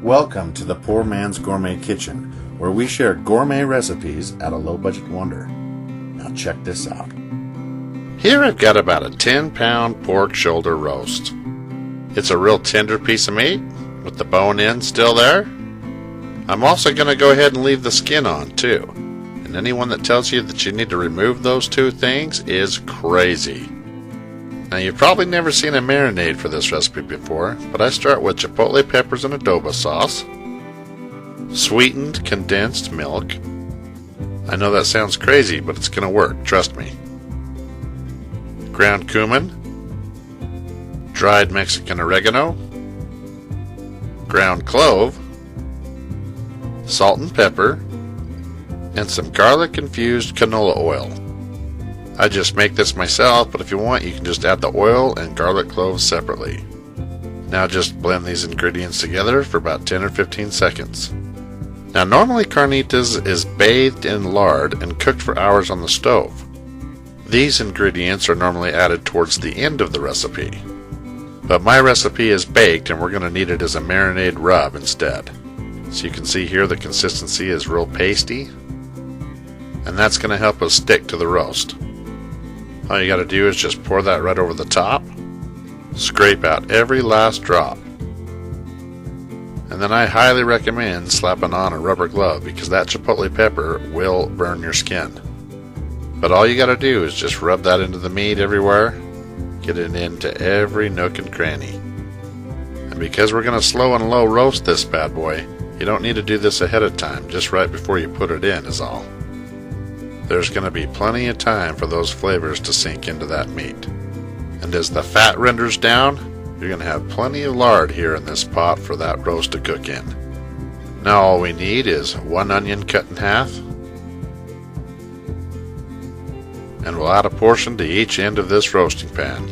Welcome to the Poor Man's Gourmet Kitchen, where we share gourmet recipes at a low-budget wonder. Now check this out. Here I've got about a 10-pound pork shoulder roast. It's a real tender piece of meat, with the bone end still there. I'm also going to go ahead and leave the skin on, too. And anyone that tells you that you need to remove those two things is crazy. Now, you've probably never seen a marinade for this recipe before, but I start with chipotle peppers and adobo sauce, sweetened condensed milk. I know that sounds crazy, but it's going to work, trust me. Ground cumin, dried Mexican oregano, ground clove, salt and pepper, and some garlic-infused canola oil. I just make this myself, but if you want, you can just add the oil and garlic cloves separately. Now just blend these ingredients together for about 10 or 15 seconds. Now normally carnitas is bathed in lard and cooked for hours on the stove. These ingredients are normally added towards the end of the recipe. But my recipe is baked and we're going to need it as a marinade rub instead. So you can see here the consistency is real pasty, and that's going to help us stick to the roast. All you got to do is just pour that right over the top, scrape out every last drop, and then I highly recommend slapping on a rubber glove because that chipotle pepper will burn your skin. But all you got to do is just rub that into the meat everywhere, get it into every nook and cranny. And because we're going to slow and low roast this bad boy, you don't need to do this ahead of time, just right before you put it in is all. There's going to be plenty of time for those flavors to sink into that meat. And as the fat renders down, you're going to have plenty of lard here in this pot for that roast to cook in. Now all we need is one onion cut in half, and we'll add a portion to each end of this roasting pan.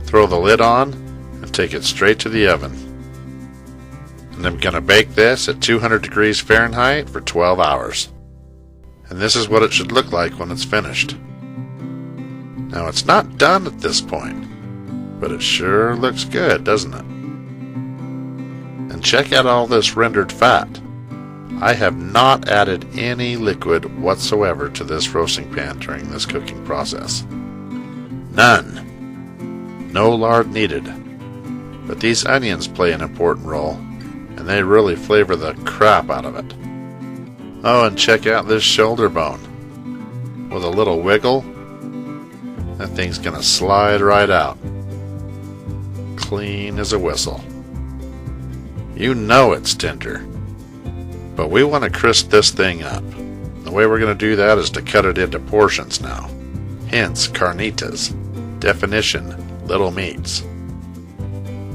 Throw the lid on and take it straight to the oven. And I'm going to bake this at 200 degrees Fahrenheit for 12 hours. And this is what it should look like when it's finished. Now it's not done at this point, but it sure looks good, doesn't it? And check out all this rendered fat. I have not added any liquid whatsoever to this roasting pan during this cooking process. None. No lard needed. But these onions play an important role, and they really flavor the crap out of it. Oh, and check out this shoulder bone. With a little wiggle, that thing's gonna slide right out. Clean as a whistle. You know it's tender. But we want to crisp this thing up. The way we're going to do that is to cut it into portions now. Hence, carnitas. Definition, little meats.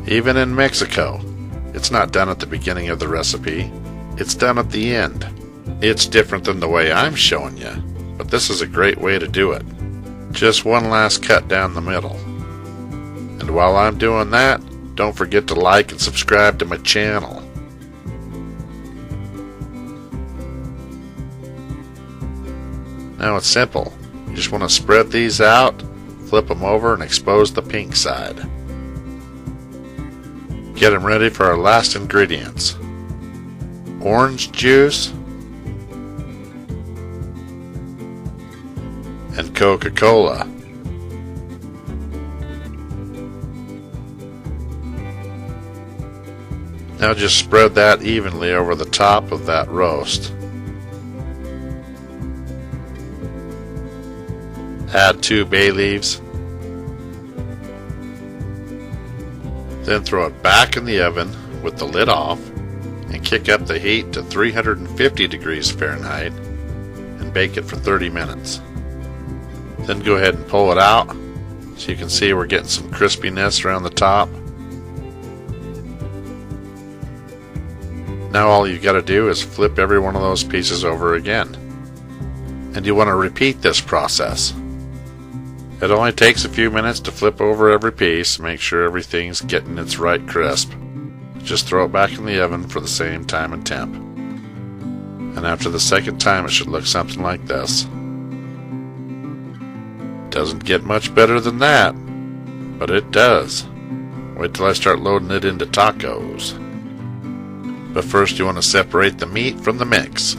Even in Mexico, it's not done at the beginning of the recipe. It's done at the end. It's different than the way I'm showing you, but this is a great way to do it. Just one last cut down the middle. And while I'm doing that, don't forget to like and subscribe to my channel. Now it's simple. You just want to spread these out, flip them over, and expose the pink side. Get them ready for our last ingredients. Orange juice and Coca-Cola. Now just spread that evenly over the top of that roast. Add 2 bay leaves. Then throw it back in the oven with the lid off and kick up the heat to 350 degrees Fahrenheit and bake it for 30 minutes. Then go ahead and pull it out so you can see we're getting some crispiness around the top. Now all you've got to do is flip every one of those pieces over again. And you want to repeat this process. It only takes a few minutes to flip over every piece, make sure everything's getting its right crisp. Just throw it back in the oven for the same time and temp. And after the second time it should look something like this. Doesn't get much better than that, but it does. Wait till I start loading it into tacos. But first you want to separate the meat from the mix.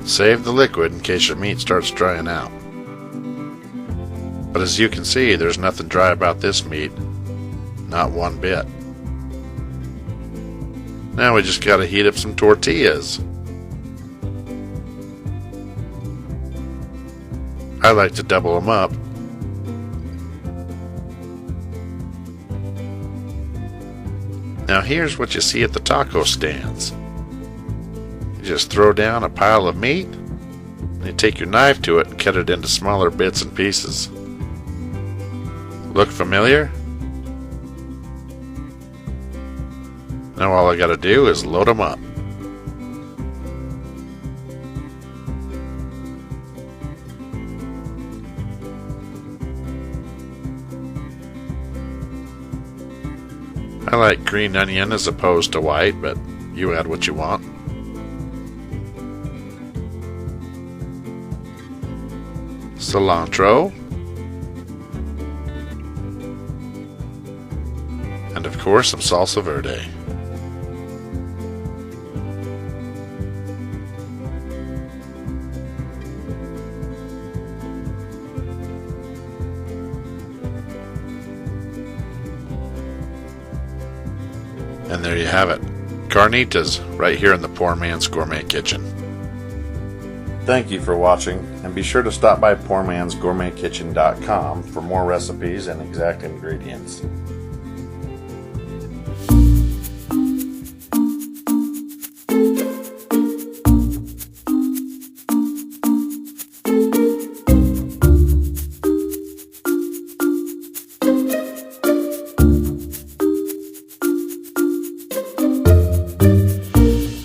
Save the liquid in case your meat starts drying out. But as you can see, there's nothing dry about this meat. Not one bit. Now we just gotta heat up some tortillas. I like to double them up. Now here's what you see at the taco stands. You just throw down a pile of meat, and you take your knife to it and cut it into smaller bits and pieces. Look familiar? Now all I gotta do is load them up. I like green onion as opposed to white, but you add what you want. Cilantro. And of course some salsa verde. And there you have it. Carnitas, right here in the Poor Man's Gourmet Kitchen. Thank you for watching, and be sure to stop by PoorMansGourmetKitchen.com for more recipes and exact ingredients.